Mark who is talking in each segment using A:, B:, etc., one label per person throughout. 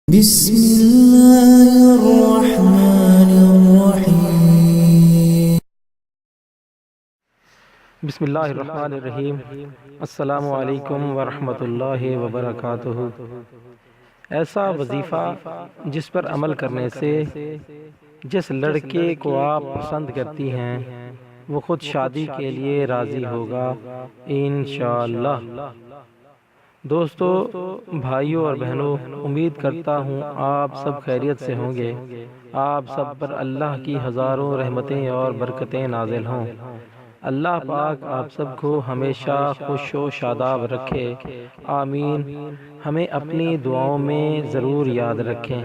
A: بسم اللہ الرحمن الرحیم۔
B: بسم اللہ الرحمن الرحیم۔ السلام علیکم ورحمۃ اللہ وبرکاتہ۔ ایسا وظیفہ جس پر عمل کرنے سے جس لڑکے کو آپ پسند کرتی ہیں وہ خود شادی کے لیے راضی ہوگا انشاءاللہ۔ دوستو، بھائیوں اور بہنوں، امید کرتا ہوں آپ سب خیریت سے ہوں گے۔ آپ سب پر اللہ کی ہزاروں رحمتیں اور برکتیں نازل ہوں۔ اللہ پاک آپ سب کو ہمیشہ خوش و شاداب رکھے، آمین۔ ہمیں اپنی دعاؤں میں ضرور یاد رکھیں۔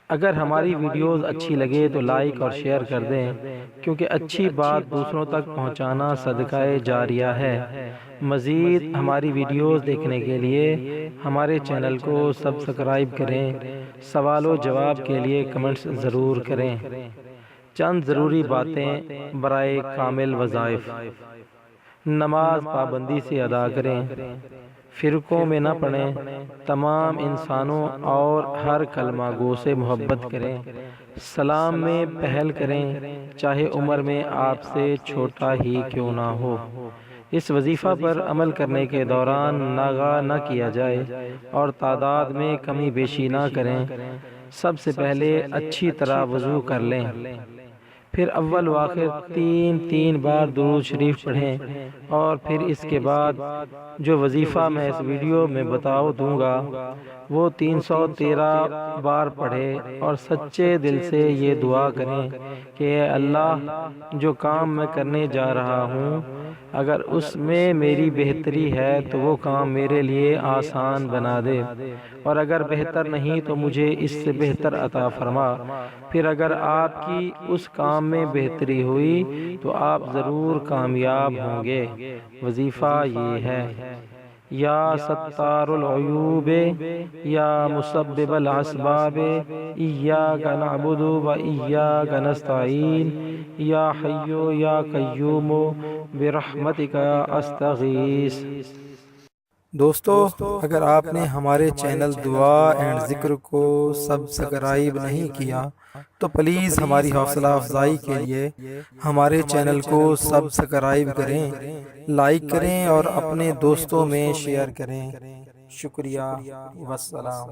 B: اگر ہماری ویڈیوز اچھی لگے تو لائک اور شیئر کر دیں، کیونکہ اچھی بات دوسروں تک پہنچانا صدقہ جاریہ ہے۔ مزید ہماری ویڈیوز دیکھنے کے لیے ہمارے چینل کو سبسکرائب کریں۔ سوال و جواب کے لیے کمنٹس ضرور کریں۔ چند ضروری باتیں برائے کامل وظائف: نماز پابندی سے ادا کریں، فرقوں میں نہ پڑیں، تمام انسانوں اور ہر کلمہ گو سے محبت کریں، سلام میں پہل کریں چاہے عمر میں آپ سے چھوٹا ہی کیوں نہ ہو۔ اس وظیفہ پر عمل کرنے کے دوران ناغہ نہ کیا جائے اور تعداد میں کمی بیشی نہ کریں۔ سب سے پہلے اچھی طرح وضو کر لیں، پھر اول و آخر تین بار درود شریف پڑھیں، اور پھر اس کے بعد جو وظیفہ میں اس ویڈیو میں دوں گا وہ 313 بار پڑھیں اور سچے دل سے یہ دعا کریں کہ اے اللہ، جو کام میں کرنے جا رہا ہوں اگر اس میں میری بہتری ہے تو وہ کام میرے لیے آسان بنا دے، اور اگر بہتر نہیں تو مجھے اس سے بہتر عطا فرما۔ پھر اگر آپ کی اس کام میں بہتری ہوئی تو آپ ضرور کامیاب ہوں گے۔ وظیفہ یہ ہے: یا ستار العیوب یا مسبب الاسباب، ایاک نعبد و ایاک نستعین، یا حی یا قیوم برحمتک استغیث۔
A: دوستو، اگر آپ نے ہمارے چینل دعا اینڈ ذکر کو سبسکرائب نہیں کیا تو پلیز ہماری حوصلہ افزائی کے لیے ہمارے چینل کو سبسکرائب کریں، لائک کریں اور اپنے دوستوں میں شیئر کریں۔ شکریہ، والسلام۔